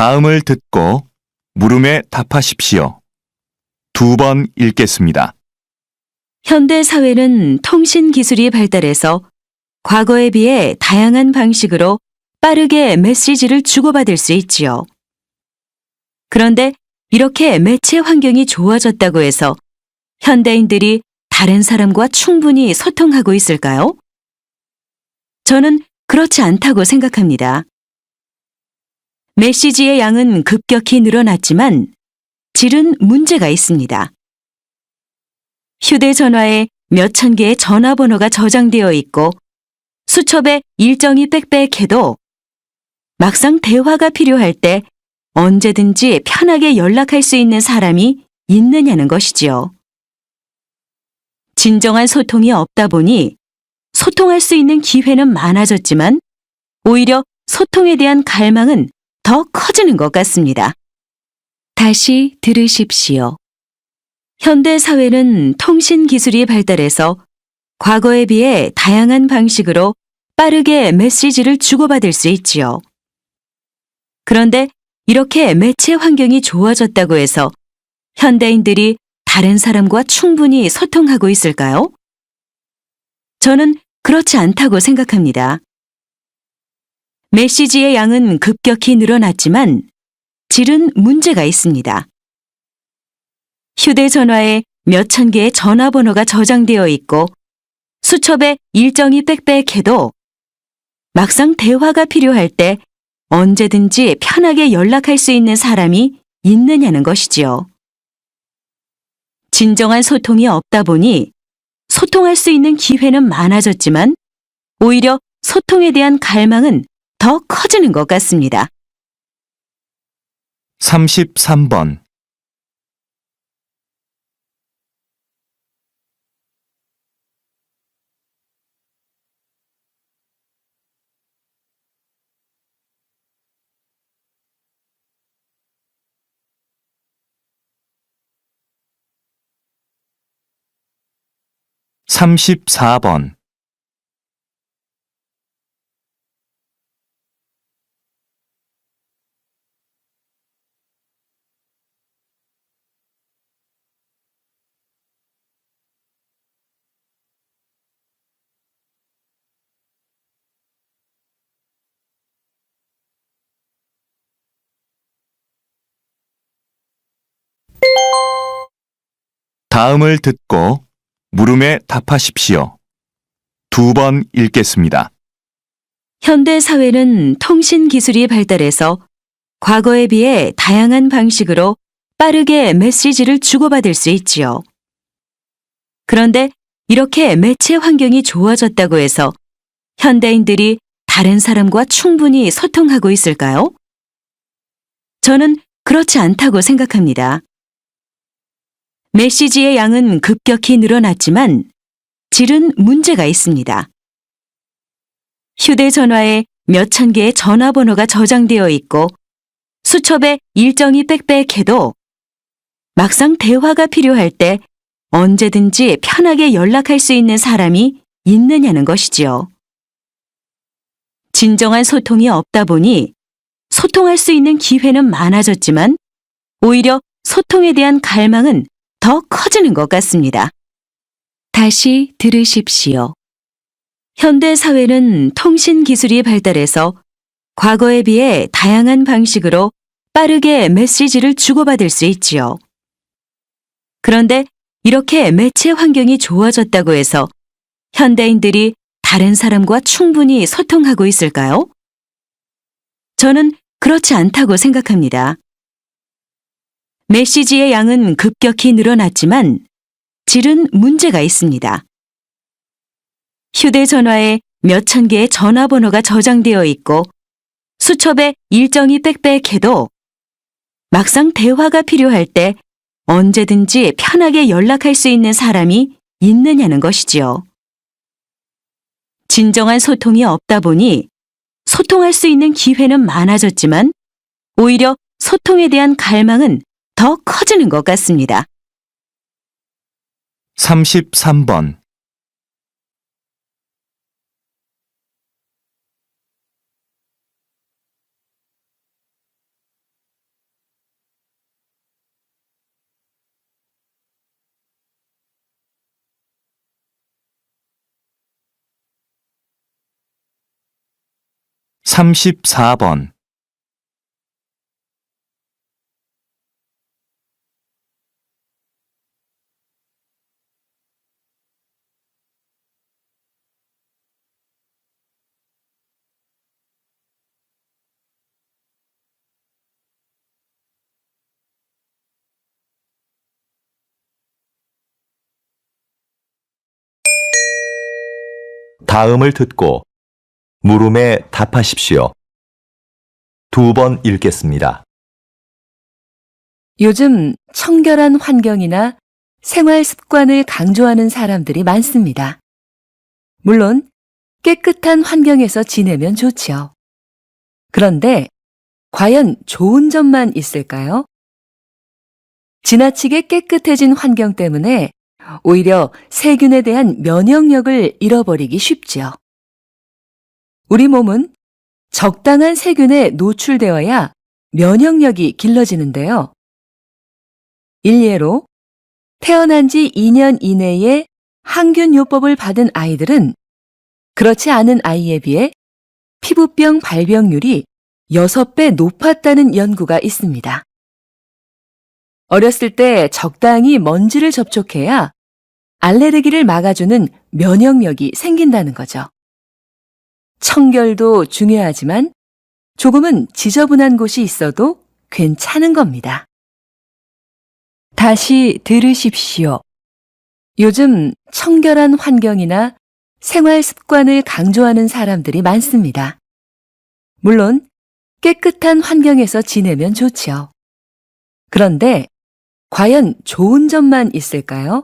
다음을 듣고 물음에 답하십시오. 2번 읽겠습니다. 현대 사회는 통신 기술이 발달해서 과거에 비해 다양한 방식으로 빠르게 메시지를 주고받을 수 있지요. 그런데 이렇게 매체 환경이 좋아졌다고 해서 현대인들이 다른 사람과 충분히 소통하고 있을까요? 저는 그렇지 않다고 생각합니다. 메시지의 양은 급격히 늘어났지만 질은 문제가 있습니다. 휴대전화에 몇천 개의 전화번호가 저장되어 있고 수첩에 일정이 빽빽해도 막상 대화가 필요할 때 언제든지 편하게 연락할 수 있는 사람이 있느냐는 것이지요. 진정한 소통이 없다 보니 소통할 수 있는 기회는 많아졌지만 오히려 소통에 대한 갈망은 더 커지는 것 같습니다. 다시 들으십시오. 현대 사회는 통신 기술이 발달해서 과거에 비해 다양한 방식으로 빠르게 메시지를 주고받을 수 있지요. 그런데 이렇게 매체 환경이 좋아졌다고 해서 현대인들이 다른 사람과 충분히 소통하고 있을까요? 저는 그렇지 않다고 생각합니다. 메시지의 양은 급격히 늘어났지만 질은 문제가 있습니다. 휴대전화에 몇천 개의 전화번호가 저장되어 있고 수첩에 일정이 빽빽해도 막상 대화가 필요할 때 언제든지 편하게 연락할 수 있는 사람이 있느냐는 것이지요. 진정한 소통이 없다 보니 소통할 수 있는 기회는 많아졌지만 오히려 소통에 대한 갈망은 더 커지는 것 같습니다. 33번 34번 다음을 듣고 물음에 답하십시오. 2번 읽겠습니다. 현대 사회는 통신 기술이 발달해서 과거에 비해 다양한 방식으로 빠르게 메시지를 주고받을 수 있지요. 그런데 이렇게 매체 환경이 좋아졌다고 해서 현대인들이 다른 사람과 충분히 소통하고 있을까요? 저는 그렇지 않다고 생각합니다. 메시지의 양은 급격히 늘어났지만 질은 문제가 있습니다. 휴대전화에 몇천 개의 전화번호가 저장되어 있고 수첩에 일정이 빽빽해도 막상 대화가 필요할 때 언제든지 편하게 연락할 수 있는 사람이 있느냐는 것이지요. 진정한 소통이 없다 보니 소통할 수 있는 기회는 많아졌지만 오히려 소통에 대한 갈망은 더 커지는 것 같습니다. 다시 들으십시오. 현대 사회는 통신 기술이 발달해서 과거에 비해 다양한 방식으로 빠르게 메시지를 주고받을 수 있지요. 그런데 이렇게 매체 환경이 좋아졌다고 해서 현대인들이 다른 사람과 충분히 소통하고 있을까요? 저는 그렇지 않다고 생각합니다. 메시지의 양은 급격히 늘어났지만 질은 문제가 있습니다. 휴대전화에 몇천 개의 전화번호가 저장되어 있고 수첩에 일정이 빽빽해도 막상 대화가 필요할 때 언제든지 편하게 연락할 수 있는 사람이 있느냐는 것이지요. 진정한 소통이 없다 보니 소통할 수 있는 기회는 많아졌지만 오히려 소통에 대한 갈망은 더 커지는 것 같습니다. 33번 34번, 다음을 듣고 물음에 답하십시오. 2번 읽겠습니다. 요즘 청결한 환경이나 생활 습관을 강조하는 사람들이 많습니다. 물론 깨끗한 환경에서 지내면 좋죠. 그런데 과연 좋은 점만 있을까요? 지나치게 깨끗해진 환경 때문에 오히려 세균에 대한 면역력을 잃어버리기 쉽죠. 우리 몸은 적당한 세균에 노출되어야 면역력이 길러지는데요. 일례로 태어난 지 2년 이내에 항균요법을 받은 아이들은 그렇지 않은 아이에 비해 피부병 발병률이 6배 높았다는 연구가 있습니다. 어렸을 때 적당히 먼지를 접촉해야 알레르기를 막아주는 면역력이 생긴다는 거죠. 청결도 중요하지만 조금은 지저분한 곳이 있어도 괜찮은 겁니다. 다시 들으십시오. 요즘 청결한 환경이나 생활 습관을 강조하는 사람들이 많습니다. 물론 깨끗한 환경에서 지내면 좋죠. 그런데 과연 좋은 점만 있을까요?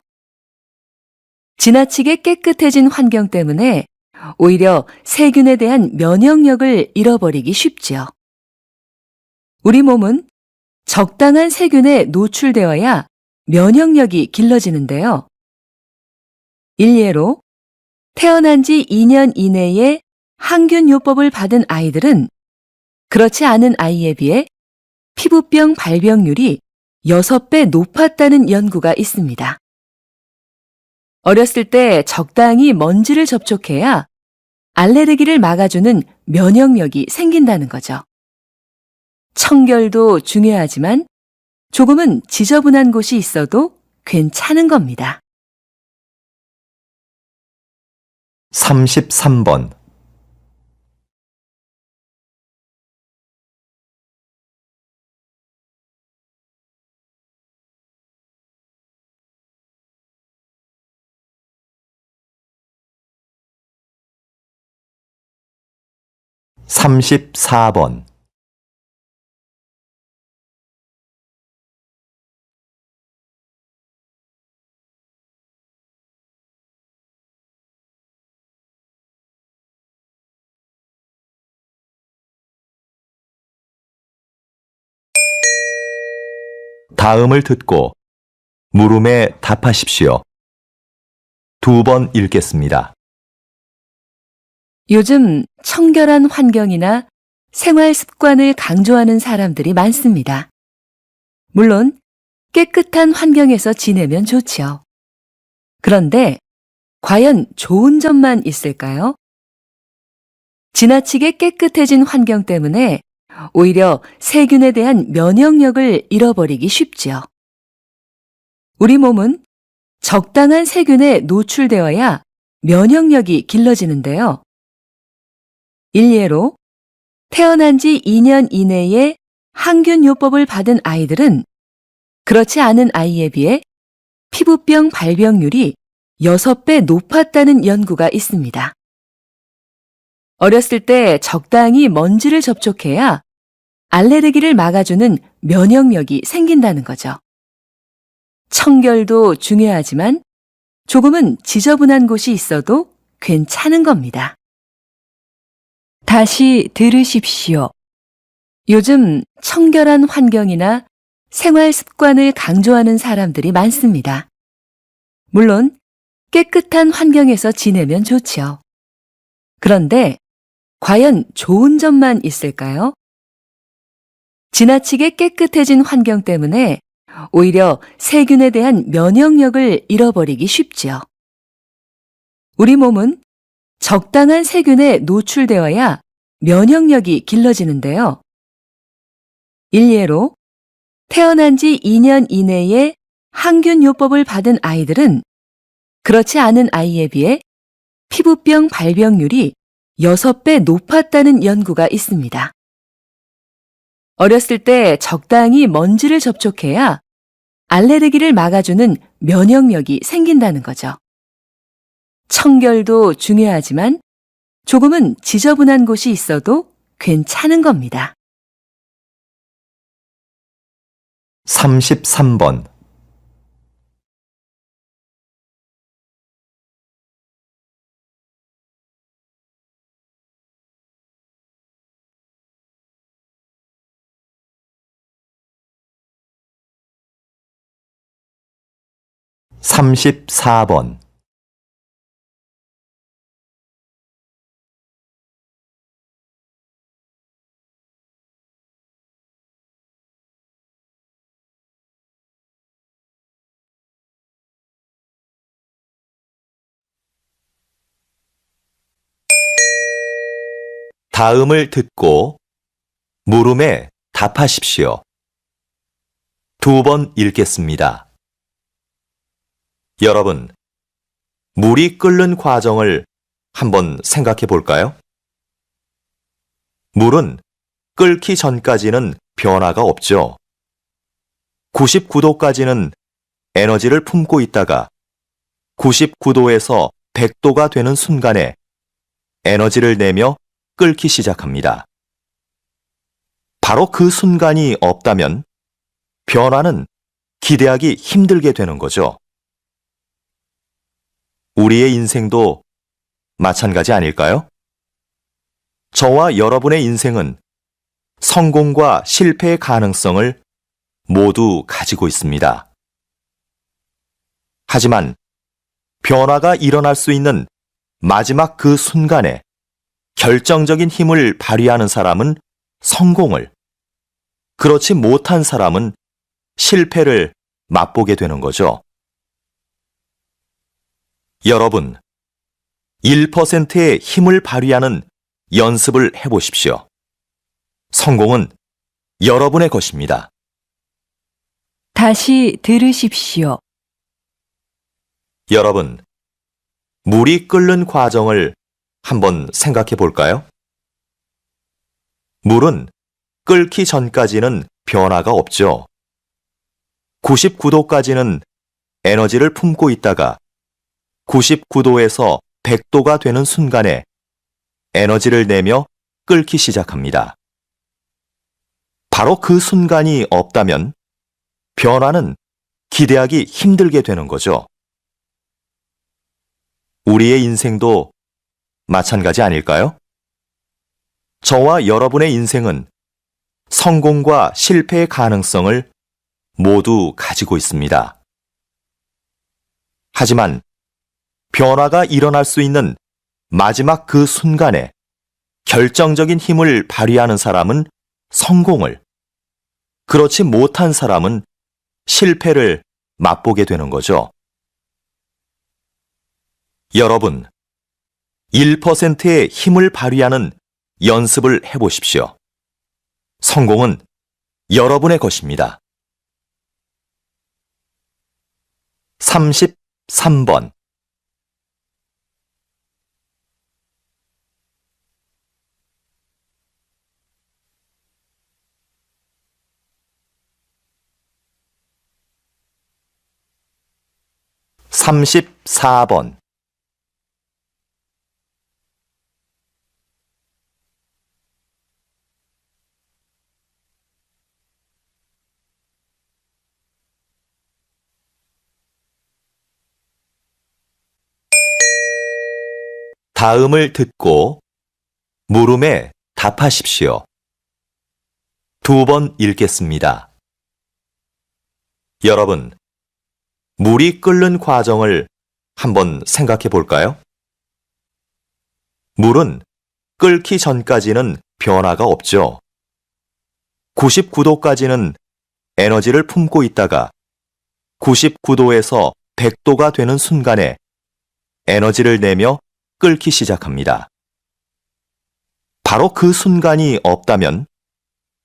지나치게 깨끗해진 환경 때문에 오히려 세균에 대한 면역력을 잃어버리기 쉽죠. 우리 몸은 적당한 세균에 노출되어야 면역력이 길러지는데요. 일례로 태어난 지 2년 이내에 항균요법을 받은 아이들은 그렇지 않은 아이에 비해 피부병 발병률이 6배 높았다는 연구가 있습니다. 어렸을 때 적당히 먼지를 접촉해야 알레르기를 막아주는 면역력이 생긴다는 거죠. 청결도 중요하지만 조금은 지저분한 곳이 있어도 괜찮은 겁니다. 33번 (34번) 다음을 듣고 물음에 답하십시오. 2번 읽겠습니다. 요즘 청결한 환경이나 생활 습관을 강조하는 사람들이 많습니다. 물론 깨끗한 환경에서 지내면 좋죠. 그런데 과연 좋은 점만 있을까요? 지나치게 깨끗해진 환경 때문에 오히려 세균에 대한 면역력을 잃어버리기 쉽죠. 우리 몸은 적당한 세균에 노출되어야 면역력이 길러지는데요. 일례로 태어난 지 2년 이내에 항균요법을 받은 아이들은 그렇지 않은 아이에 비해 피부병 발병률이 6배 높았다는 연구가 있습니다. 어렸을 때 적당히 먼지를 접촉해야 알레르기를 막아주는 면역력이 생긴다는 거죠. 청결도 중요하지만 조금은 지저분한 곳이 있어도 괜찮은 겁니다. 다시 들으십시오. 요즘 청결한 환경이나 생활 습관을 강조하는 사람들이 많습니다. 물론 깨끗한 환경에서 지내면 좋죠. 그런데 과연 좋은 점만 있을까요? 지나치게 깨끗해진 환경 때문에 오히려 세균에 대한 면역력을 잃어버리기 쉽죠. 우리 몸은 적당한 세균에 노출되어야 면역력이 길러지는데요. 일례로 태어난 지 2년 이내에 항균요법을 받은 아이들은 그렇지 않은 아이에 비해 피부병 발병률이 6배 높았다는 연구가 있습니다. 어렸을 때 적당히 먼지를 접촉해야 알레르기를 막아주는 면역력이 생긴다는 거죠. 청결도 중요하지만 조금은 지저분한 곳이 있어도 괜찮은 겁니다. 33번 34번 다음을 듣고 물음에 답하십시오. 2번 읽겠습니다. 여러분, 물이 끓는 과정을 한번 생각해 볼까요? 물은 끓기 전까지는 변화가 없죠. 99도까지는 에너지를 품고 있다가 99도에서 100도가 되는 순간에 에너지를 내며 끓기 시작합니다. 바로 그 순간이 없다면 변화는 기대하기 힘들게 되는 거죠. 우리의 인생도 마찬가지 아닐까요? 저와 여러분의 인생은 성공과 실패의 가능성을 모두 가지고 있습니다. 하지만 변화가 일어날 수 있는 마지막 그 순간에 결정적인 힘을 발휘하는 사람은 성공을, 그렇지 못한 사람은 실패를 맛보게 되는 거죠. 여러분, 1%의 힘을 발휘하는 연습을 해보십시오. 성공은 여러분의 것입니다. 다시 들으십시오. 여러분, 물이 끓는 과정을 한번 생각해 볼까요? 물은 끓기 전까지는 변화가 없죠. 99도까지는 에너지를 품고 있다가 99도에서 100도가 되는 순간에 에너지를 내며 끓기 시작합니다. 바로 그 순간이 없다면 변화는 기대하기 힘들게 되는 거죠. 우리의 인생도 마찬가지 아닐까요? 저와 여러분의 인생은 성공과 실패의 가능성을 모두 가지고 있습니다. 하지만 변화가 일어날 수 있는 마지막 그 순간에 결정적인 힘을 발휘하는 사람은 성공을, 그렇지 못한 사람은 실패를 맛보게 되는 거죠. 여러분, 1%의 힘을 발휘하는 연습을 해보십시오. 성공은 여러분의 것입니다. 33번 34번 다음을 듣고 물음에 답하십시오. 2번 읽겠습니다. 여러분, 물이 끓는 과정을 한번 생각해 볼까요? 물은 끓기 전까지는 변화가 없죠. 99도까지는 에너지를 품고 있다가 99도에서 100도가 되는 순간에 에너지를 내며 끓기 시작합니다. 바로 그 순간이 없다면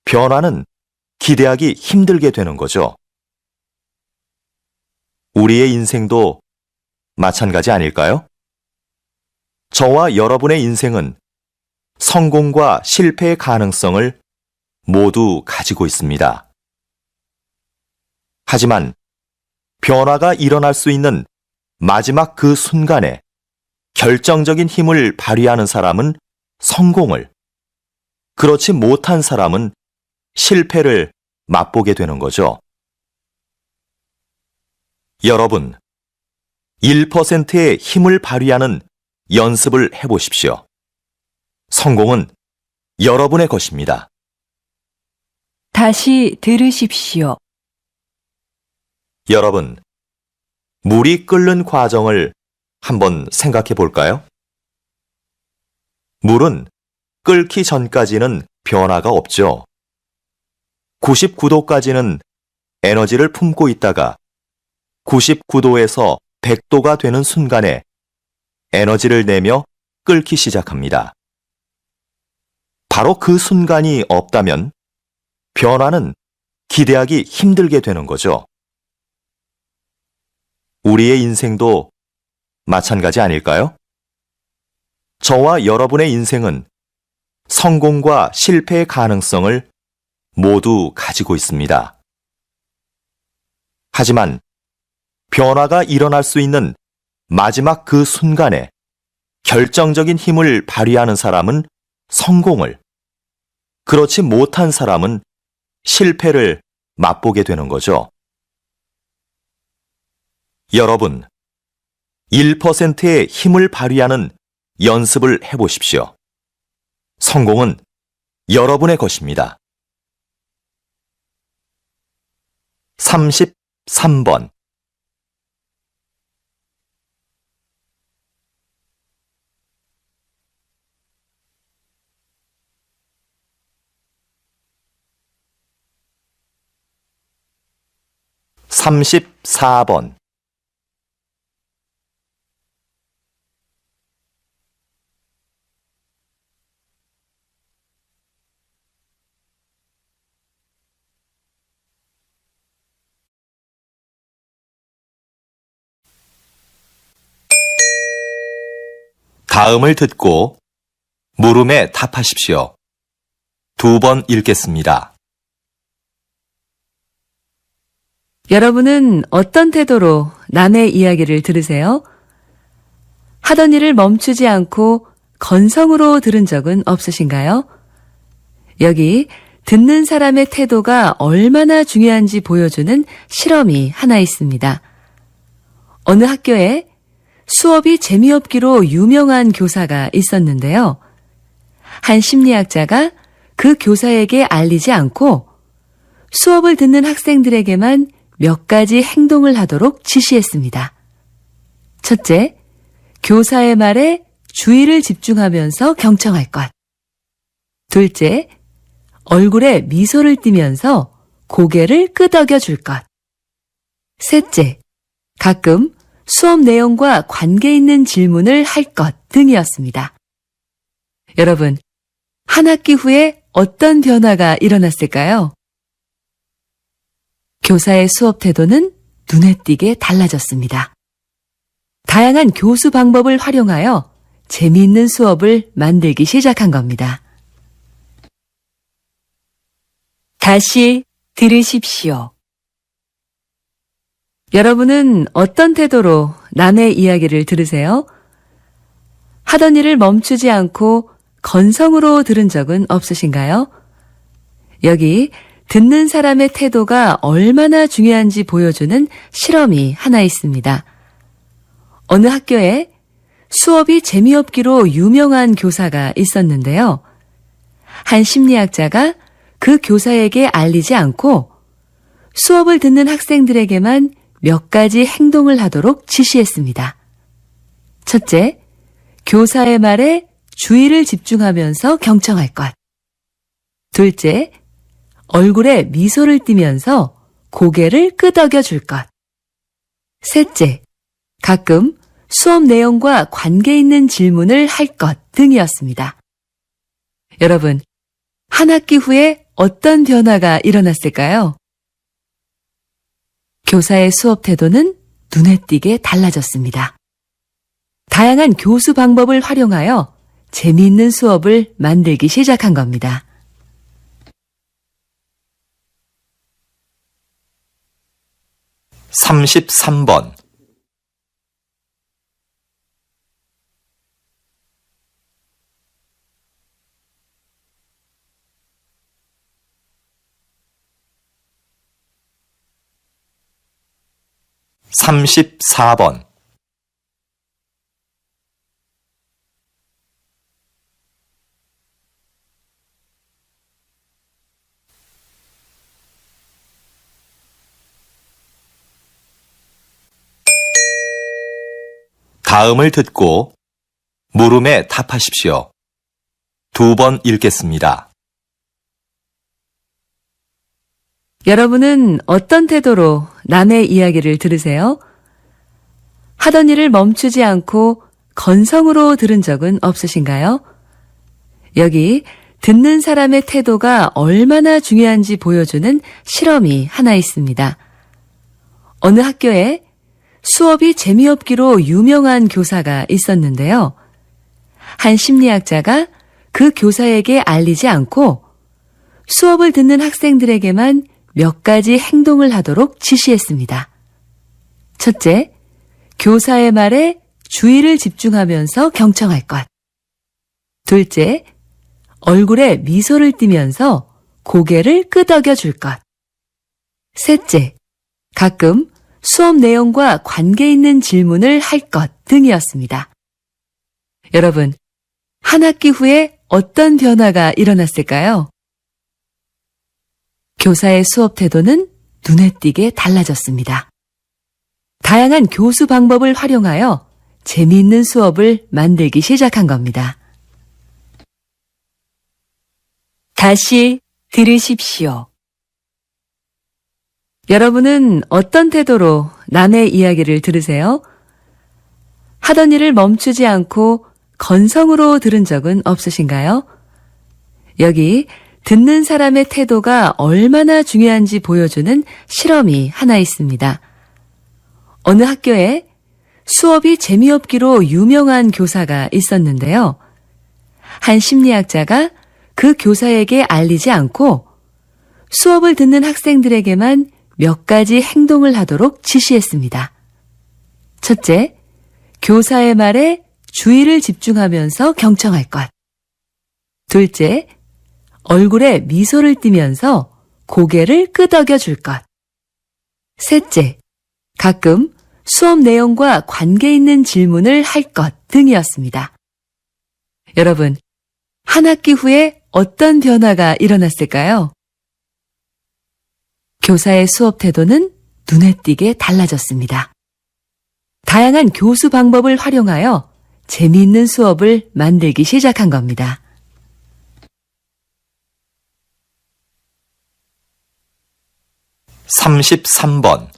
변화는 기대하기 힘들게 되는 거죠. 우리의 인생도 마찬가지 아닐까요? 저와 여러분의 인생은 성공과 실패의 가능성을 모두 가지고 있습니다. 하지만 변화가 일어날 수 있는 마지막 그 순간에 결정적인 힘을 발휘하는 사람은 성공을, 그렇지 못한 사람은 실패를 맛보게 되는 거죠. 여러분, 1%의 힘을 발휘하는 연습을 해보십시오. 성공은 여러분의 것입니다. 다시 들으십시오. 여러분, 물이 끓는 과정을 한번 생각해 볼까요? 물은 끓기 전까지는 변화가 없죠. 99도까지는 에너지를 품고 있다가 99도에서 100도가 되는 순간에 에너지를 내며 끓기 시작합니다. 바로 그 순간이 없다면 변화는 기대하기 힘들게 되는 거죠. 우리의 인생도 마찬가지 아닐까요? 저와 여러분의 인생은 성공과 실패의 가능성을 모두 가지고 있습니다. 하지만 변화가 일어날 수 있는 마지막 그 순간에 결정적인 힘을 발휘하는 사람은 성공을, 그렇지 못한 사람은 실패를 맛보게 되는 거죠. 여러분, 1%의 힘을 발휘하는 연습을 해보십시오. 성공은 여러분의 것입니다. 33번. (34번) 다음을 듣고 물음에 답하십시오. 2번 읽겠습니다. 여러분은 어떤 태도로 남의 이야기를 들으세요? 하던 일을 멈추지 않고 건성으로 들은 적은 없으신가요? 여기 듣는 사람의 태도가 얼마나 중요한지 보여주는 실험이 하나 있습니다. 어느 학교에 수업이 재미없기로 유명한 교사가 있었는데요. 한 심리학자가 그 교사에게 알리지 않고 수업을 듣는 학생들에게만 몇 가지 행동을 하도록 지시했습니다. 첫째, 교사의 말에 주의를 집중하면서 경청할 것. 둘째, 얼굴에 미소를 띠면서 고개를 끄덕여 줄 것. 셋째, 가끔 수업 내용과 관계 있는 질문을 할 것 등이었습니다. 여러분, 한 학기 후에 어떤 변화가 일어났을까요? 교사의 수업 태도는 눈에 띄게 달라졌습니다. 다양한 교수 방법을 활용하여 재미있는 수업을 만들기 시작한 겁니다. 다시 들으십시오. 여러분은 어떤 태도로 남의 이야기를 들으세요? 하던 일을 멈추지 않고 건성으로 들은 적은 없으신가요? 여기 듣는 사람의 태도가 얼마나 중요한지 보여주는 실험이 하나 있습니다. 어느 학교에 수업이 재미없기로 유명한 교사가 있었는데요. 한 심리학자가 그 교사에게 알리지 않고 수업을 듣는 학생들에게만 몇 가지 행동을 하도록 지시했습니다. 첫째, 교사의 말에 주의를 집중하면서 경청할 것. 둘째, 얼굴에 미소를 띠면서 고개를 끄덕여 줄 것. 셋째, 가끔 수업 내용과 관계 있는 질문을 할 것 등이었습니다. 여러분, 한 학기 후에 어떤 변화가 일어났을까요? 교사의 수업 태도는 눈에 띄게 달라졌습니다. 다양한 교수 방법을 활용하여 재미있는 수업을 만들기 시작한 겁니다. 33번. (34번) 다음을 듣고 물음에 답하십시오. 2번 읽겠습니다. 여러분은 어떤 태도로 남의 이야기를 들으세요? 하던 일을 멈추지 않고 건성으로 들은 적은 없으신가요? 여기 듣는 사람의 태도가 얼마나 중요한지 보여주는 실험이 하나 있습니다. 어느 학교에 수업이 재미없기로 유명한 교사가 있었는데요. 한 심리학자가 그 교사에게 알리지 않고 수업을 듣는 학생들에게만 몇 가지 행동을 하도록 지시했습니다. 첫째, 교사의 말에 주의를 집중하면서 경청할 것. 둘째, 얼굴에 미소를 띠면서 고개를 끄덕여 줄 것. 셋째, 가끔 수업 내용과 관계 있는 질문을 할 것 등이었습니다. 여러분, 한 학기 후에 어떤 변화가 일어났을까요? 교사의 수업 태도는 눈에 띄게 달라졌습니다. 다양한 교수 방법을 활용하여 재미있는 수업을 만들기 시작한 겁니다. 다시 들으십시오. 여러분은 어떤 태도로 남의 이야기를 들으세요? 하던 일을 멈추지 않고 건성으로 들은 적은 없으신가요? 여기 듣는 사람의 태도가 얼마나 중요한지 보여주는 실험이 하나 있습니다. 어느 학교에 수업이 재미없기로 유명한 교사가 있었는데요. 한 심리학자가 그 교사에게 알리지 않고 수업을 듣는 학생들에게만 몇 가지 행동을 하도록 지시했습니다. 첫째, 교사의 말에 주의를 집중하면서 경청할 것. 둘째, 얼굴에 미소를 띠면서 고개를 끄덕여 줄 것. 셋째, 가끔 수업 내용과 관계 있는 질문을 할 것 등이었습니다. 여러분, 한 학기 후에 어떤 변화가 일어났을까요? 교사의 수업 태도는 눈에 띄게 달라졌습니다. 다양한 교수 방법을 활용하여 재미있는 수업을 만들기 시작한 겁니다. 33번.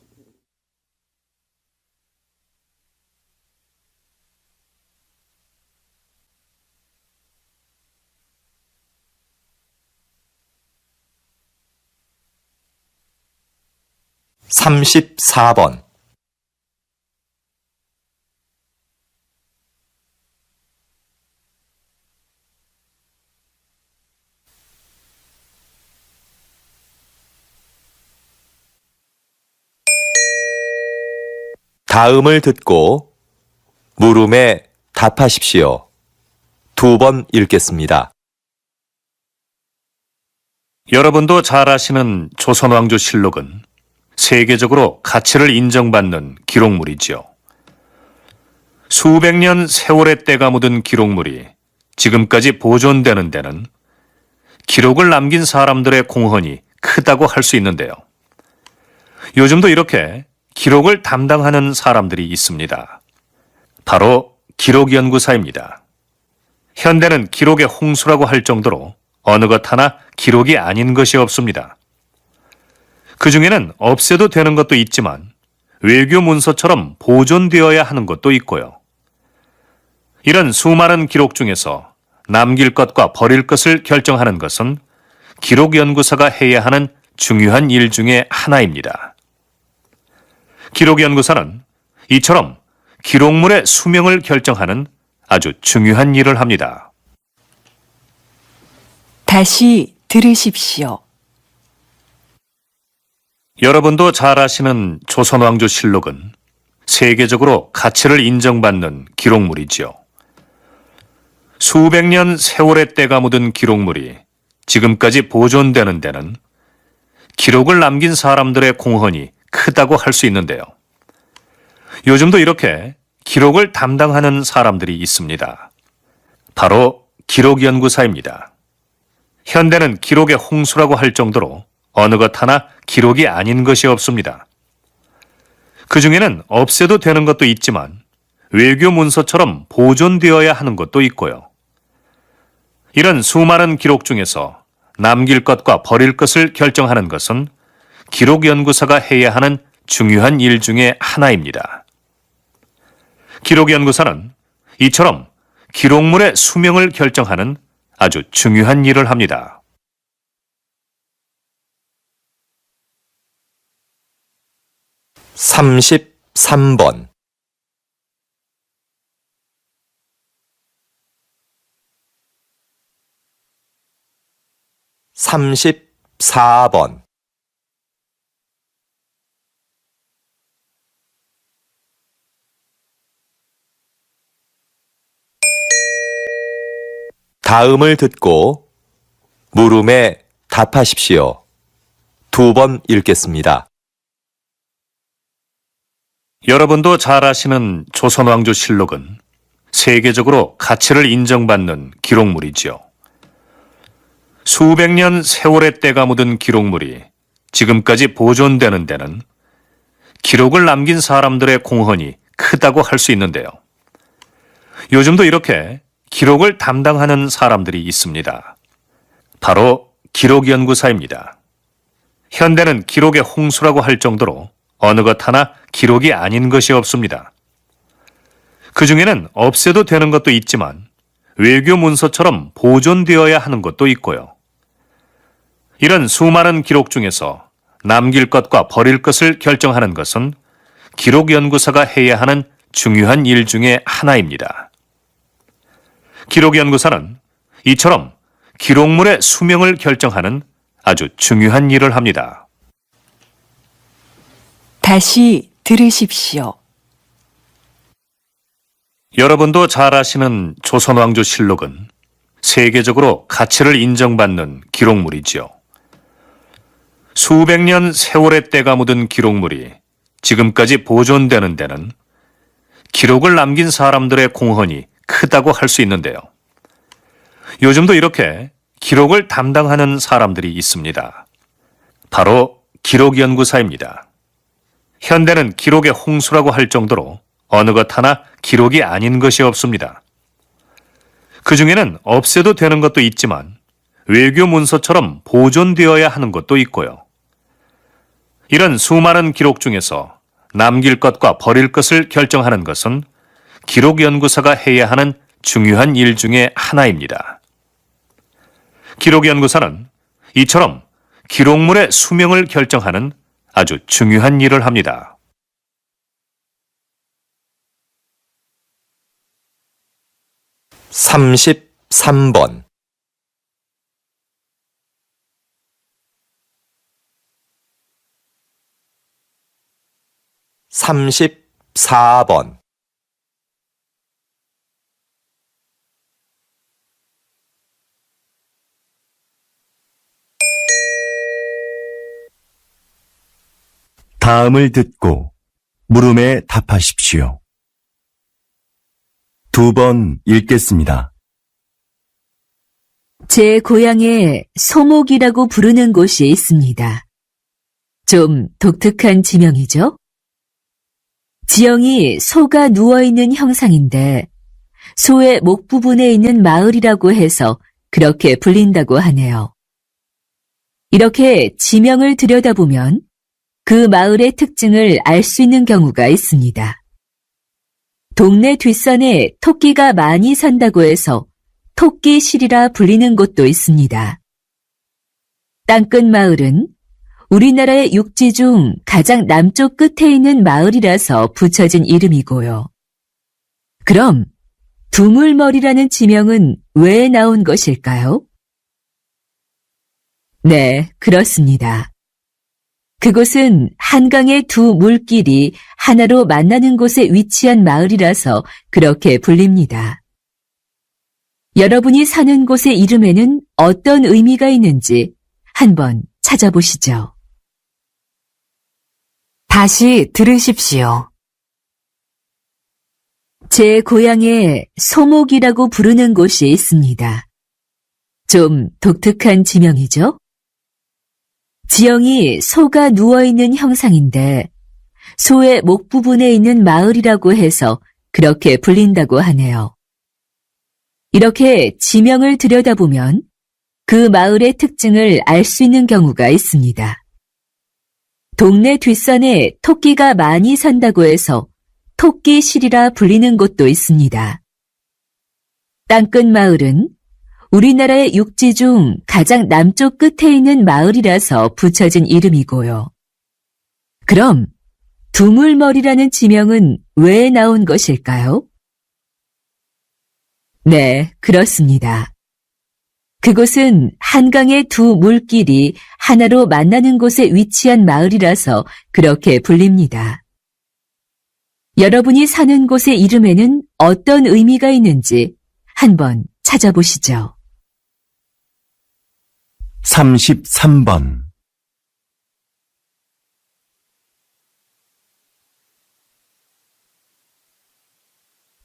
(34번) 다음을 듣고 물음에 답하십시오. 2번 읽겠습니다. 여러분도 잘 아시는 조선왕조실록은 세계적으로 가치를 인정받는 기록물이지요. 수백 년 세월의 때가 묻은 기록물이 지금까지 보존되는 데는 기록을 남긴 사람들의 공헌이 크다고 할 수 있는데요. 요즘도 이렇게 기록을 담당하는 사람들이 있습니다. 바로 기록연구사입니다. 현대는 기록의 홍수라고 할 정도로 어느 것 하나 기록이 아닌 것이 없습니다. 그 중에는 없애도 되는 것도 있지만 외교 문서처럼 보존되어야 하는 것도 있고요. 이런 수많은 기록 중에서 남길 것과 버릴 것을 결정하는 것은 기록연구사가 해야 하는 중요한 일 중에 하나입니다. 기록연구사는 이처럼 기록물의 수명을 결정하는 아주 중요한 일을 합니다. 다시 들으십시오. 여러분도 잘 아시는 조선왕조실록은 세계적으로 가치를 인정받는 기록물이지요. 수백 년 세월의 때가 묻은 기록물이 지금까지 보존되는 데는 기록을 남긴 사람들의 공헌이 크다고 할 수 있는데요. 요즘도 이렇게 기록을 담당하는 사람들이 있습니다. 바로 기록연구사입니다. 현대는 기록의 홍수라고 할 정도로 어느 것 하나 기록이 아닌 것이 없습니다. 그 중에는 없애도 되는 것도 있지만 외교 문서처럼 보존되어야 하는 것도 있고요. 이런 수많은 기록 중에서 남길 것과 버릴 것을 결정하는 것은 기록연구사가 해야 하는 중요한 일 중에 하나입니다. 기록연구사는 이처럼 기록물의 수명을 결정하는 아주 중요한 일을 합니다. (33번) 34번 다음을 듣고 물음에 답하십시오. 2번 읽겠습니다. 여러분도 잘 아시는 조선왕조실록은 세계적으로 가치를 인정받는 기록물이지요. 수백 년 세월의 때가 묻은 기록물이 지금까지 보존되는 데는 기록을 남긴 사람들의 공헌이 크다고 할 수 있는데요. 요즘도 이렇게 기록을 담당하는 사람들이 있습니다. 바로 기록연구사입니다. 현대는 기록의 홍수라고 할 정도로 어느 것 하나 기록이 아닌 것이 없습니다. 그 중에는 없애도 되는 것도 있지만 외교 문서처럼 보존되어야 하는 것도 있고요. 이런 수많은 기록 중에서 남길 것과 버릴 것을 결정하는 것은 기록연구사가 해야 하는 중요한 일 중에 하나입니다. 기록연구사는 이처럼 기록물의 수명을 결정하는 아주 중요한 일을 합니다. 다시 들으십시오. 여러분도 잘 아시는 조선왕조실록은 세계적으로 가치를 인정받는 기록물이지요. 수백 년 세월의 때가 묻은 기록물이 지금까지 보존되는 데는 기록을 남긴 사람들의 공헌이 크다고 할 수 있는데요. 요즘도 이렇게 기록을 담당하는 사람들이 있습니다. 바로 기록연구사입니다. 현대는 기록의 홍수라고 할 정도로 어느 것 하나 기록이 아닌 것이 없습니다. 그 중에는 없애도 되는 것도 있지만 외교 문서처럼 보존되어야 하는 것도 있고요. 이런 수많은 기록 중에서 남길 것과 버릴 것을 결정하는 것은 기록연구사가 해야 하는 중요한 일 중에 하나입니다. 기록연구사는 이처럼 기록물의 수명을 결정하는 아주 중요한 일을 합니다. (33번) 34번 다음을 듣고 물음에 답하십시오. 2번 읽겠습니다. 제 고향에 소목이라고 부르는 곳이 있습니다. 좀 독특한 지명이죠? 지형이 소가 누워있는 형상인데 소의 목 부분에 있는 마을이라고 해서 그렇게 불린다고 하네요. 이렇게 지명을 들여다보면 그 마을의 특징을 알 수 있는 경우가 있습니다. 동네 뒷산에 토끼가 많이 산다고 해서 토끼실이라 불리는 곳도 있습니다. 땅끝 마을은 우리나라의 육지 중 가장 남쪽 끝에 있는 마을이라서 붙여진 이름이고요. 그럼 두물머리라는 지명은 왜 나온 것일까요? 네, 그렇습니다. 그곳은 한강의 두 물길이 하나로 만나는 곳에 위치한 마을이라서 그렇게 불립니다. 여러분이 사는 곳의 이름에는 어떤 의미가 있는지 한번 찾아보시죠. 다시 들으십시오. 제 고향에 소목이라고 부르는 곳이 있습니다. 좀 독특한 지명이죠? 지형이 소가 누워있는 형상인데 소의 목 부분에 있는 마을이라고 해서 그렇게 불린다고 하네요. 이렇게 지명을 들여다보면 그 마을의 특징을 알 수 있는 경우가 있습니다. 동네 뒷산에 토끼가 많이 산다고 해서 토끼실이라 불리는 곳도 있습니다. 땅끝 마을은 우리나라의 육지 중 가장 남쪽 끝에 있는 마을이라서 붙여진 이름이고요. 그럼 두물머리라는 지명은 왜 나온 것일까요? 네, 그렇습니다. 그곳은 한강의 두 물길이 하나로 만나는 곳에 위치한 마을이라서 그렇게 불립니다. 여러분이 사는 곳의 이름에는 어떤 의미가 있는지 한번 찾아보시죠. 33번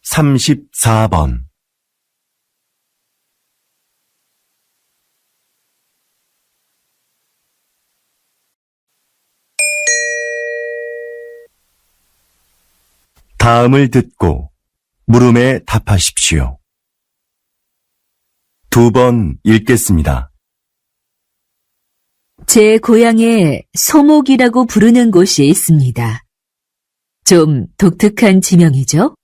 34번 다음을 듣고 물음에 답하십시오. 2번 읽겠습니다. 제 고향에 소목이라고 부르는 곳이 있습니다. 좀 독특한 지명이죠?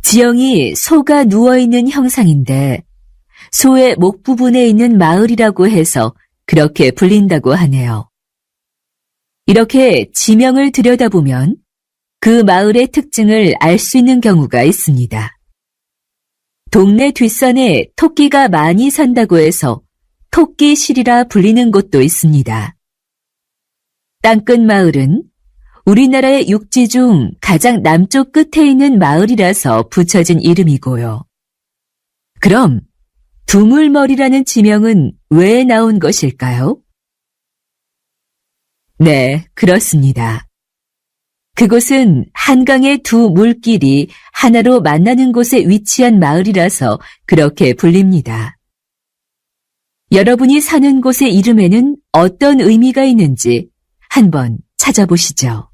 지형이 소가 누워있는 형상인데 소의 목 부분에 있는 마을이라고 해서 그렇게 불린다고 하네요. 이렇게 지명을 들여다보면 그 마을의 특징을 알 수 있는 경우가 있습니다. 동네 뒷산에 토끼가 많이 산다고 해서 토끼실이라 불리는 곳도 있습니다. 땅끝 마을은 우리나라의 육지 중 가장 남쪽 끝에 있는 마을이라서 붙여진 이름이고요. 그럼 두물머리라는 지명은 왜 나온 것일까요? 네, 그렇습니다. 그곳은 한강의 두 물길이 하나로 만나는 곳에 위치한 마을이라서 그렇게 불립니다. 여러분이 사는 곳의 이름에는 어떤 의미가 있는지 한번 찾아보시죠.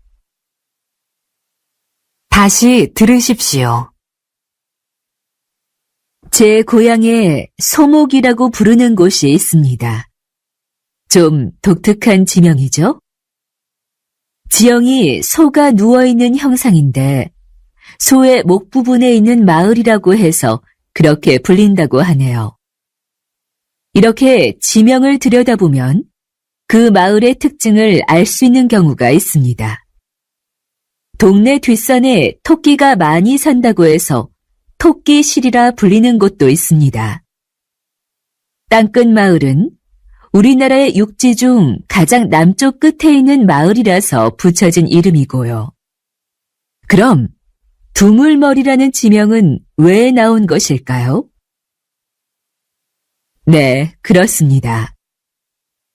다시 들으십시오. 제 고향에 소목이라고 부르는 곳이 있습니다. 좀 독특한 지명이죠? 지형이 소가 누워있는 형상인데 소의 목 부분에 있는 마을이라고 해서 그렇게 불린다고 하네요. 이렇게 지명을 들여다보면 그 마을의 특징을 알 수 있는 경우가 있습니다. 동네 뒷산에 토끼가 많이 산다고 해서 토끼실이라 불리는 곳도 있습니다. 땅끝 마을은 우리나라의 육지 중 가장 남쪽 끝에 있는 마을이라서 붙여진 이름이고요. 그럼 두물머리라는 지명은 왜 나온 것일까요? 네, 그렇습니다.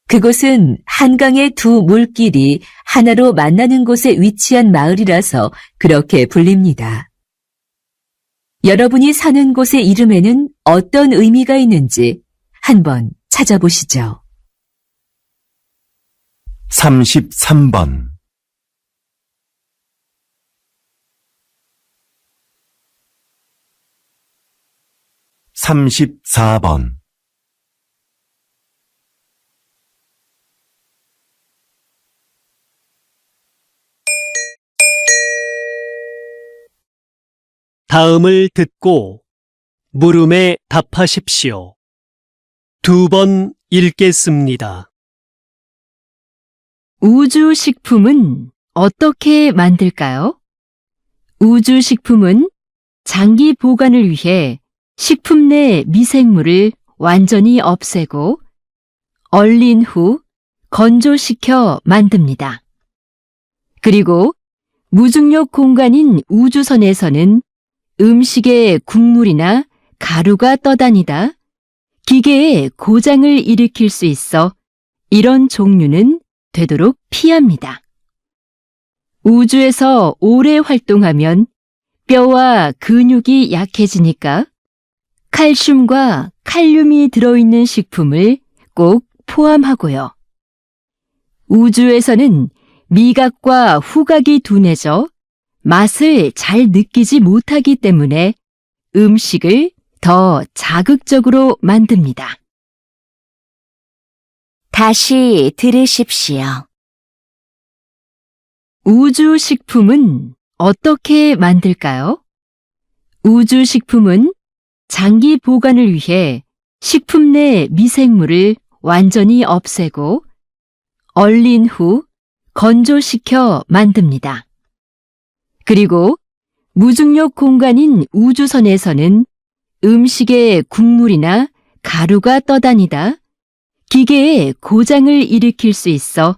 그곳은 한강의 두 물길이 하나로 만나는 곳에 위치한 마을이라서 그렇게 불립니다. 여러분이 사는 곳의 이름에는 어떤 의미가 있는지 한번 찾아보시죠. 33번 34번 다음을 듣고 물음에 답하십시오. 2번 읽겠습니다. 우주식품은 어떻게 만들까요? 우주식품은 장기 보관을 위해 식품 내 미생물을 완전히 없애고 얼린 후 건조시켜 만듭니다. 그리고 무중력 공간인 우주선에서는 음식에 국물이나 가루가 떠다니다 기계에 고장을 일으킬 수 있어 이런 종류는 되도록 피합니다. 우주에서 오래 활동하면 뼈와 근육이 약해지니까 칼슘과 칼륨이 들어있는 식품을 꼭 포함하고요. 우주에서는 미각과 후각이 둔해져 맛을 잘 느끼지 못하기 때문에 음식을 더 자극적으로 만듭니다. 다시 들으십시오. 우주식품은 어떻게 만들까요? 우주식품은 장기 보관을 위해 식품 내 미생물을 완전히 없애고 얼린 후 건조시켜 만듭니다. 그리고 무중력 공간인 우주선에서는 음식에 국물이나 가루가 떠다니다 기계에 고장을 일으킬 수 있어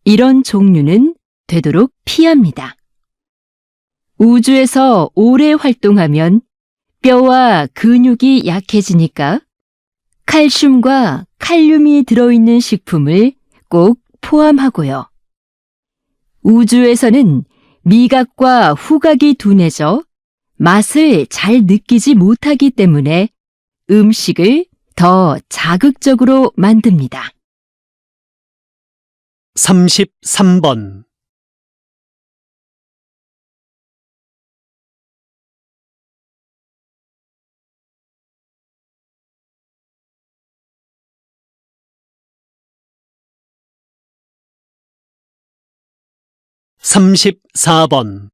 이런 종류는 되도록 피합니다. 우주에서 오래 활동하면 뼈와 근육이 약해지니까 칼슘과 칼륨이 들어있는 식품을 꼭 포함하고요. 우주에서는 미각과 후각이 둔해져 맛을 잘 느끼지 못하기 때문에 음식을 더 자극적으로 만듭니다. 33번 (34번)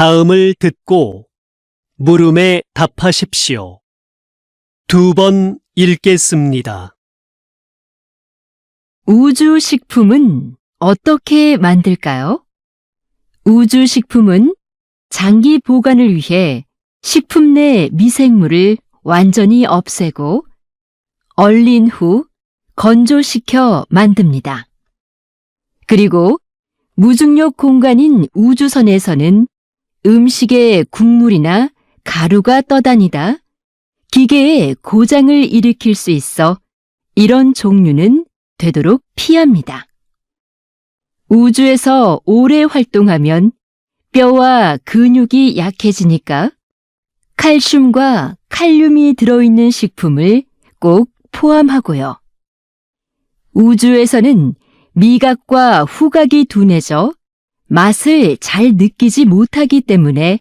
다음을 듣고 물음에 답하십시오. 2번 읽겠습니다. 우주식품은 어떻게 만들까요? 우주식품은 장기 보관을 위해 식품 내 미생물을 완전히 없애고 얼린 후 건조시켜 만듭니다. 그리고 무중력 공간인 우주선에서는 음식에 국물이나 가루가 떠다니다 기계에 고장을 일으킬 수 있어 이런 종류는 되도록 피합니다. 우주에서 오래 활동하면 뼈와 근육이 약해지니까 칼슘과 칼륨이 들어있는 식품을 꼭 포함하고요. 우주에서는 미각과 후각이 둔해져 맛을 잘 느끼지 못하기 때문에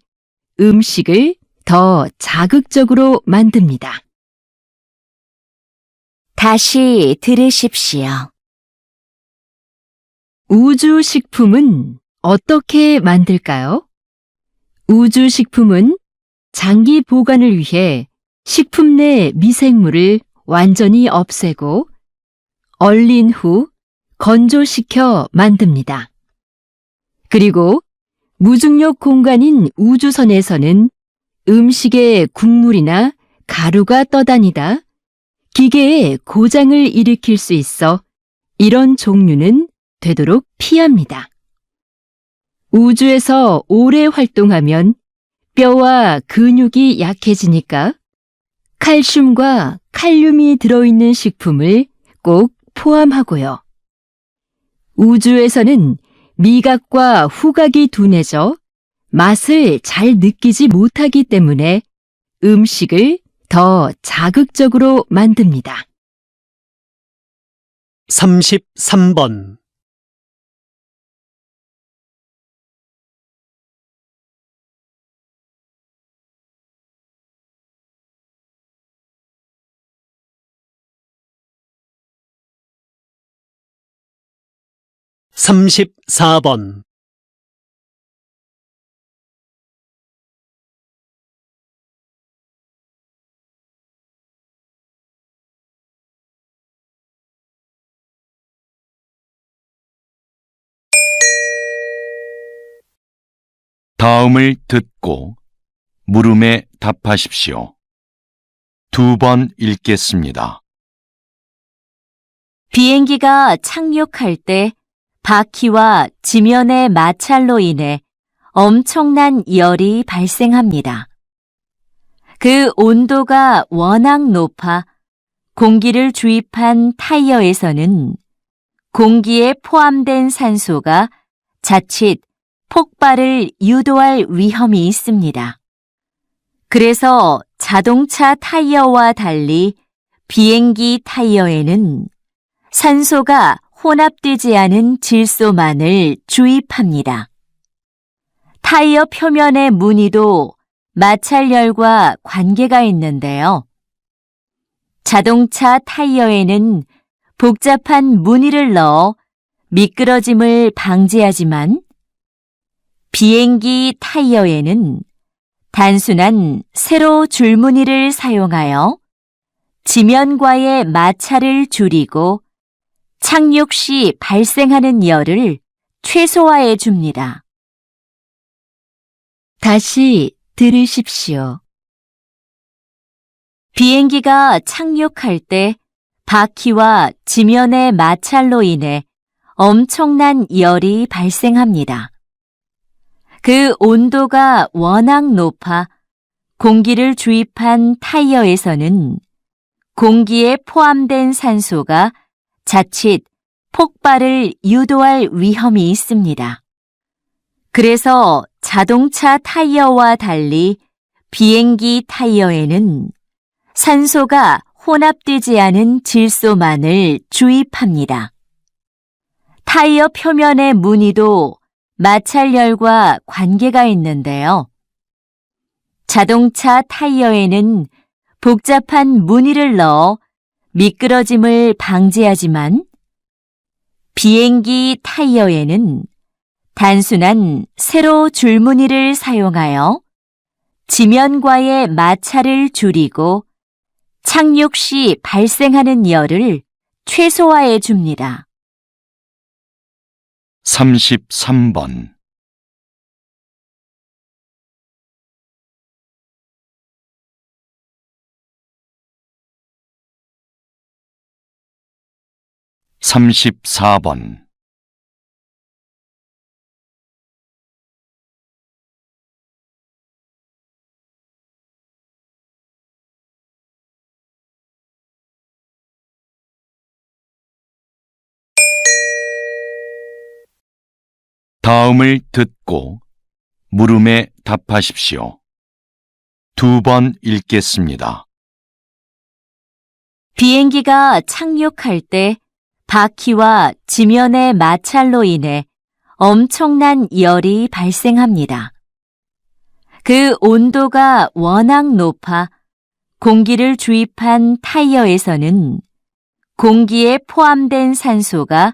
음식을 더 자극적으로 만듭니다. 다시 들으십시오. 우주식품은 어떻게 만들까요? 우주식품은 장기 보관을 위해 식품 내 미생물을 완전히 없애고 얼린 후 건조시켜 만듭니다. 그리고 무중력 공간인 우주선에서는 음식에 국물이나 가루가 떠다니다 기계에 고장을 일으킬 수 있어 이런 종류는 되도록 피합니다. 우주에서 오래 활동하면 뼈와 근육이 약해지니까 칼슘과 칼륨이 들어있는 식품을 꼭 포함하고요. 우주에서는 미각과 후각이 둔해져 맛을 잘 느끼지 못하기 때문에 음식을 더 자극적으로 만듭니다. 33번 34번. 다음을 듣고 물음에 답하십시오. 2번 읽겠습니다. 비행기가 착륙할 때 바퀴와 지면의 마찰로 인해 엄청난 열이 발생합니다. 그 온도가 워낙 높아 공기를 주입한 타이어에서는 공기에 포함된 산소가 자칫 폭발을 유도할 위험이 있습니다. 그래서 자동차 타이어와 달리 비행기 타이어에는 산소가 혼합되지 않은 질소만을 주입합니다. 타이어 표면의 무늬도 마찰열과 관계가 있는데요. 자동차 타이어에는 복잡한 무늬를 넣어 미끄러짐을 방지하지만 비행기 타이어에는 단순한 세로 줄무늬를 사용하여 지면과의 마찰을 줄이고 착륙 시 발생하는 열을 최소화해 줍니다. 다시 들으십시오. 비행기가 착륙할 때 바퀴와 지면의 마찰로 인해 엄청난 열이 발생합니다. 그 온도가 워낙 높아 공기를 주입한 타이어에서는 공기에 포함된 산소가 자칫 폭발을 유도할 위험이 있습니다. 그래서 자동차 타이어와 달리 비행기 타이어에는 산소가 혼합되지 않은 질소만을 주입합니다. 타이어 표면의 무늬도 마찰열과 관계가 있는데요. 자동차 타이어에는 복잡한 무늬를 넣어 미끄러짐을 방지하지만 비행기 타이어에는 단순한 세로 줄무늬를 사용하여 지면과의 마찰을 줄이고 착륙 시 발생하는 열을 최소화해 줍니다. 33번. (34번) 다음을 듣고 물음에 답하십시오. 2번 읽겠습니다. 비행기가 착륙할 때 바퀴와 지면의 마찰로 인해 엄청난 열이 발생합니다. 그 온도가 워낙 높아 공기를 주입한 타이어에서는 공기에 포함된 산소가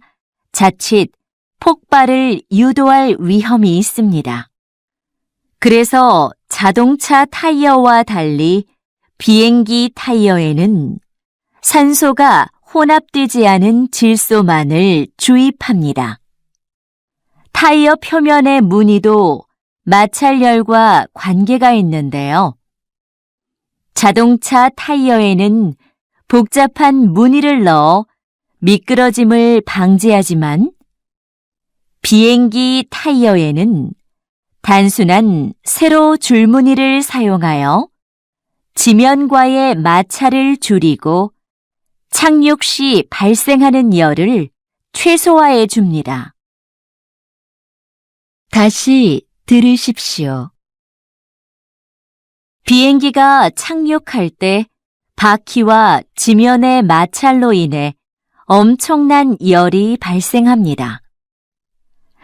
자칫 폭발을 유도할 위험이 있습니다. 그래서 자동차 타이어와 달리 비행기 타이어에는 산소가 혼합되지 않은 질소만을 주입합니다. 타이어 표면의 무늬도 마찰열과 관계가 있는데요. 자동차 타이어에는 복잡한 무늬를 넣어 미끄러짐을 방지하지만 비행기 타이어에는 단순한 세로 줄무늬를 사용하여 지면과의 마찰을 줄이고 착륙 시 발생하는 열을 최소화해 줍니다. 다시 들으십시오. 비행기가 착륙할 때 바퀴와 지면의 마찰로 인해 엄청난 열이 발생합니다.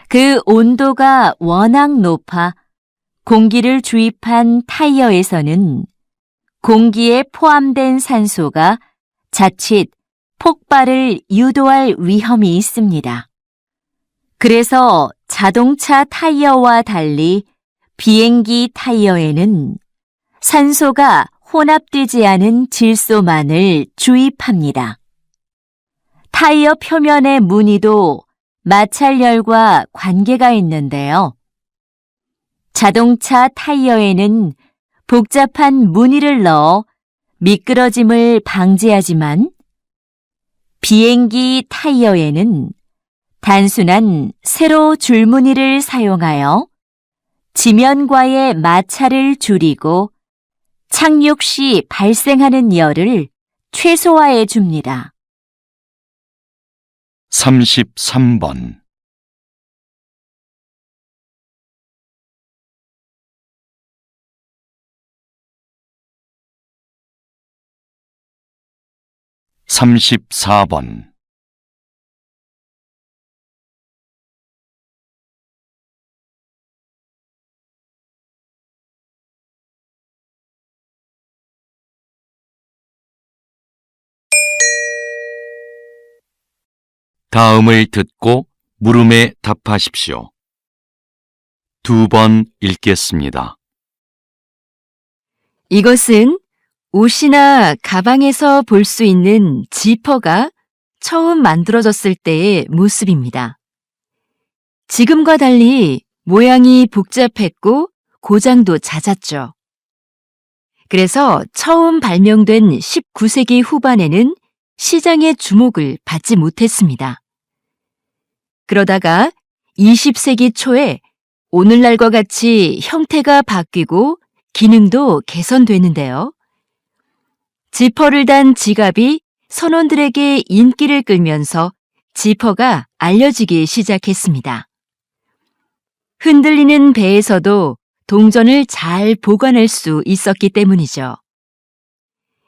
그 온도가 워낙 높아 공기를 주입한 타이어에서는 공기에 포함된 산소가 자칫 폭발을 유도할 위험이 있습니다. 그래서 자동차 타이어와 달리 비행기 타이어에는 산소가 혼합되지 않은 질소만을 주입합니다. 타이어 표면의 무늬도 마찰열과 관계가 있는데요. 자동차 타이어에는 복잡한 무늬를 넣어 미끄러짐을 방지하지만 비행기 타이어에는 단순한 세로 줄무늬를 사용하여 지면과의 마찰을 줄이고 착륙 시 발생하는 열을 최소화해 줍니다. 33번 34번 '다음을 듣고 물음에 답하십시오. 2번 읽겠습니다. 이것은 옷이나 가방에서 볼 수 있는 지퍼가 처음 만들어졌을 때의 모습입니다. 지금과 달리 모양이 복잡했고 고장도 잦았죠. 그래서 처음 발명된 19세기 후반에는 시장의 주목을 받지 못했습니다. 그러다가 20세기 초에 오늘날과 같이 형태가 바뀌고 기능도 개선되는데요. 지퍼를 단 지갑이 선원들에게 인기를 끌면서 지퍼가 알려지기 시작했습니다. 흔들리는 배에서도 동전을 잘 보관할 수 있었기 때문이죠.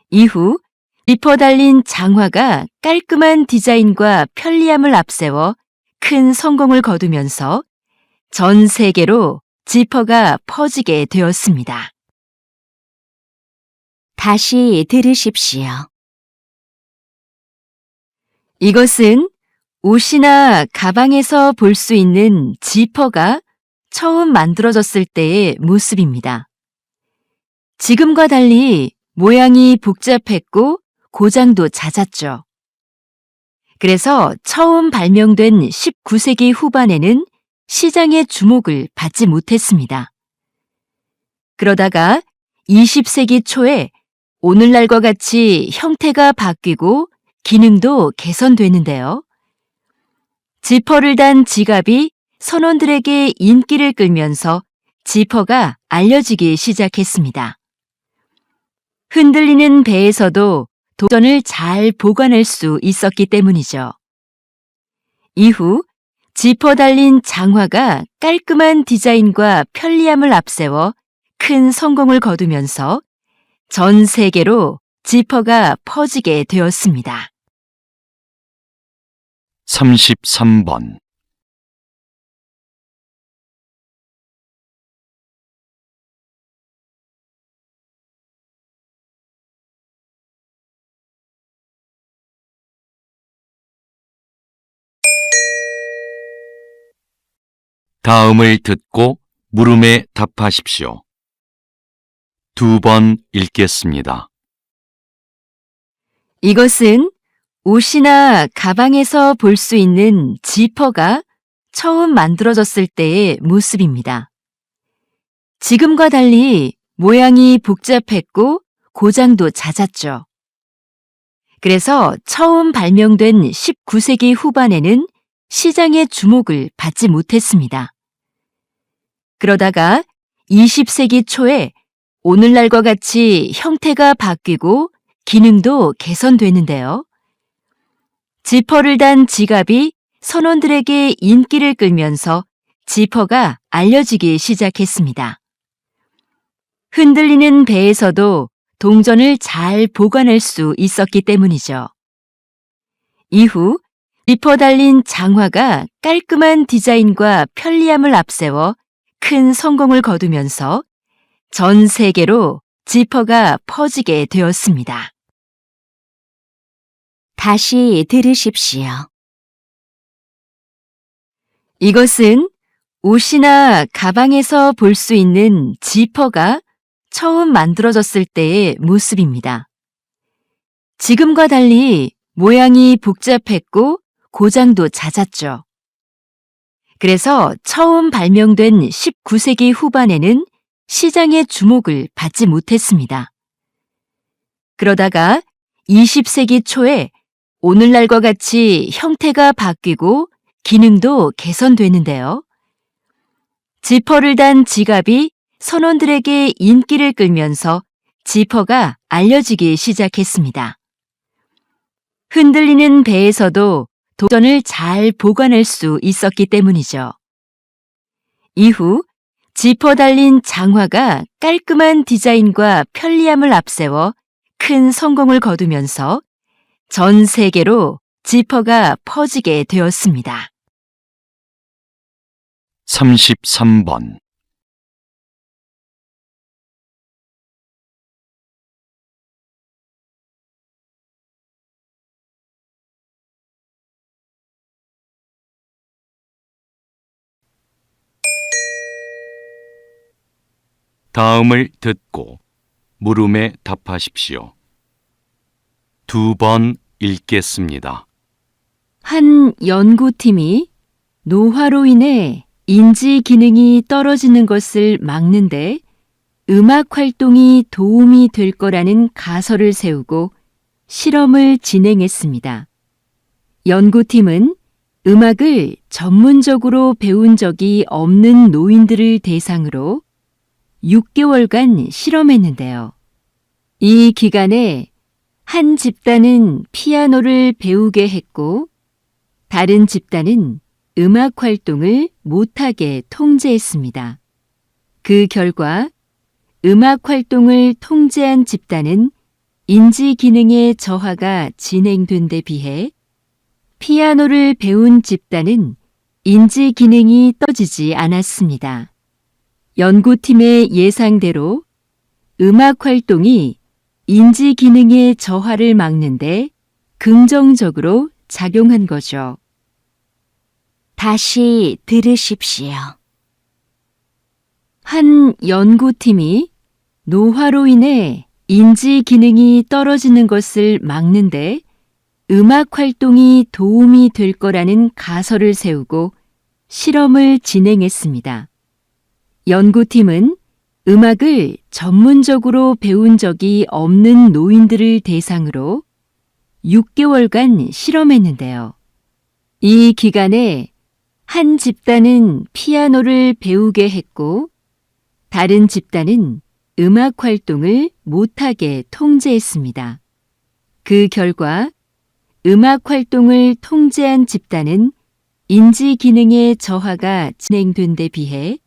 이후 지퍼 달린 장화가 깔끔한 디자인과 편리함을 앞세워 큰 성공을 거두면서 전 세계로 지퍼가 퍼지게 되었습니다. 다시 들으십시오. 이것은 옷이나 가방에서 볼 수 있는 지퍼가 처음 만들어졌을 때의 모습입니다. 지금과 달리 모양이 복잡했고 고장도 잦았죠. 그래서 처음 발명된 19세기 후반에는 시장의 주목을 받지 못했습니다. 그러다가 20세기 초에 오늘날과 같이 형태가 바뀌고 기능도 개선되는데요. 지퍼를 단 지갑이 선원들에게 인기를 끌면서 지퍼가 알려지기 시작했습니다. 흔들리는 배에서도 동전을 잘 보관할 수 있었기 때문이죠. 이후 지퍼 달린 장화가 깔끔한 디자인과 편리함을 앞세워 큰 성공을 거두면서 전 세계로 지퍼가 퍼지게 되었습니다. 33번 '다음을 듣고 물음에 답하십시오. 2번 읽겠습니다. 이것은 옷이나 가방에서 볼 수 있는 지퍼가 처음 만들어졌을 때의 모습입니다. 지금과 달리 모양이 복잡했고 고장도 잦았죠. 그래서 처음 발명된 19세기 후반에는 시장의 주목을 받지 못했습니다. 그러다가 20세기 초에 오늘날과 같이 형태가 바뀌고 기능도 개선되는데요. 지퍼를 단 지갑이 선원들에게 인기를 끌면서 지퍼가 알려지기 시작했습니다. 흔들리는 배에서도 동전을 잘 보관할 수 있었기 때문이죠. 이후 지퍼 달린 장화가 깔끔한 디자인과 편리함을 앞세워 큰 성공을 거두면서 전 세계로 지퍼가 퍼지게 되었습니다. 다시 들으십시오. 이것은 옷이나 가방에서 볼 수 있는 지퍼가 처음 만들어졌을 때의 모습입니다. 지금과 달리 모양이 복잡했고 고장도 잦았죠. 그래서 처음 발명된 19세기 후반에는 시장의 주목을 받지 못했습니다. 그러다가 20세기 초에 오늘날과 같이 형태가 바뀌고 기능도 개선되는데요. 지퍼를 단 지갑이 선원들에게 인기를 끌면서 지퍼가 알려지기 시작했습니다. 흔들리는 배에서도 도전을 잘 보관할 수 있었기 때문이죠. 이후 지퍼 달린 장화가 깔끔한 디자인과 편리함을 앞세워 큰 성공을 거두면서 전 세계로 지퍼가 퍼지게 되었습니다. 33번. 다음을 듣고 물음에 답하십시오. 2번 읽겠습니다. 한 연구팀이 노화로 인해 인지 기능이 떨어지는 것을 막는데 음악 활동이 도움이 될 거라는 가설을 세우고 실험을 진행했습니다. 연구팀은 음악을 전문적으로 배운 적이 없는 노인들을 대상으로 6개월간 실험했는데요. 이 기간에 한 집단은 피아노를 배우게 했고 다른 집단은 음악 활동을 못하게 통제했습니다. 그 결과 음악 활동을 통제한 집단은 인지 기능의 저하가 진행된 데 비해 피아노를 배운 집단은 인지 기능이 떨어지지 않았습니다. 연구팀의 예상대로 음악 활동이 인지 기능의 저하를 막는데 긍정적으로 작용한 거죠. 다시 들으십시오. 한 연구팀이 노화로 인해 인지 기능이 떨어지는 것을 막는데 음악 활동이 도움이 될 거라는 가설을 세우고 실험을 진행했습니다. 연구팀은 음악을 전문적으로 배운 적이 없는 노인들을 대상으로 6개월간 실험했는데요. 이 기간에 한 집단은 피아노를 배우게 했고 다른 집단은 음악 활동을 못하게 통제했습니다. 그 결과 음악 활동을 통제한 집단은 인지 기능의 저하가 진행된 데 비해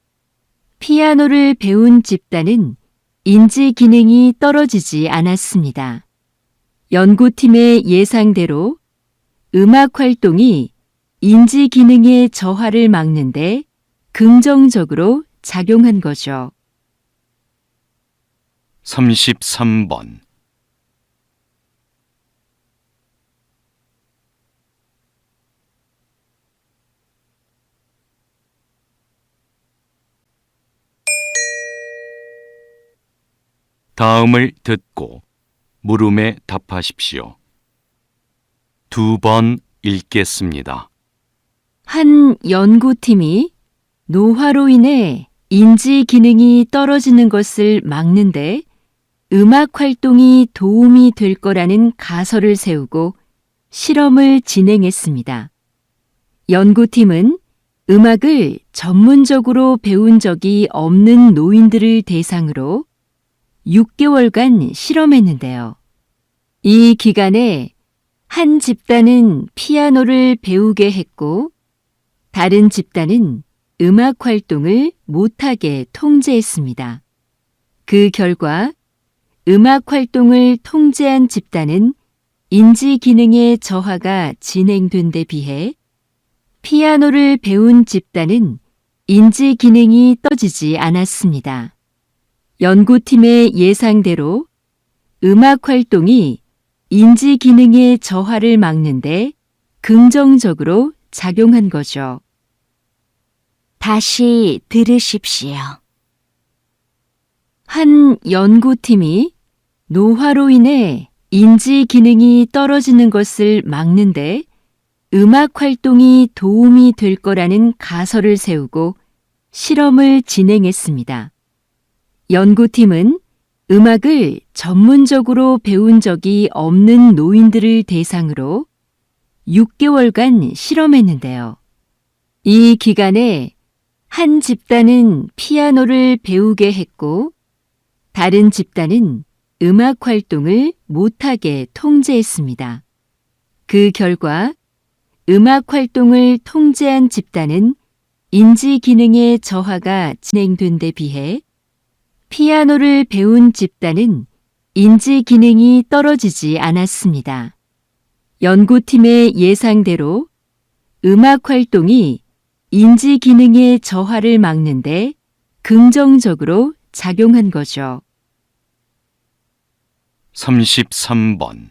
피아노를 배운 집단은 인지 기능이 떨어지지 않았습니다. 연구팀의 예상대로 음악 활동이 인지 기능의 저하를 막는데 긍정적으로 작용한 거죠. 33번. 다음을 듣고 물음에 답하십시오. 2번 읽겠습니다. 한 연구팀이 노화로 인해 인지 기능이 떨어지는 것을 막는데 음악 활동이 도움이 될 거라는 가설을 세우고 실험을 진행했습니다. 연구팀은 음악을 전문적으로 배운 적이 없는 노인들을 대상으로 6개월간 실험했는데요. 이 기간에 한 집단은 피아노를 배우게 했고 다른 집단은 음악 활동을 못하게 통제했습니다. 그 결과 음악 활동을 통제한 집단은 인지 기능의 저하가 진행된 데 비해 피아노를 배운 집단은 인지 기능이 떨어지지 않았습니다. 연구팀의 예상대로 음악 활동이 인지 기능의 저하를 막는데 긍정적으로 작용한 거죠. 다시 들으십시오. 한 연구팀이 노화로 인해 인지 기능이 떨어지는 것을 막는데 음악 활동이 도움이 될 거라는 가설을 세우고 실험을 진행했습니다. 연구팀은 음악을 전문적으로 배운 적이 없는 노인들을 대상으로 6개월간 실험했는데요. 이 기간에 한 집단은 피아노를 배우게 했고 다른 집단은 음악 활동을 못하게 통제했습니다. 그 결과 음악 활동을 통제한 집단은 인지 기능의 저하가 진행된 데 비해 피아노를 배운 집단은 인지 기능이 떨어지지 않았습니다. 연구팀의 예상대로 음악 활동이 인지 기능의 저하를 막는데 긍정적으로 작용한 거죠. 33번.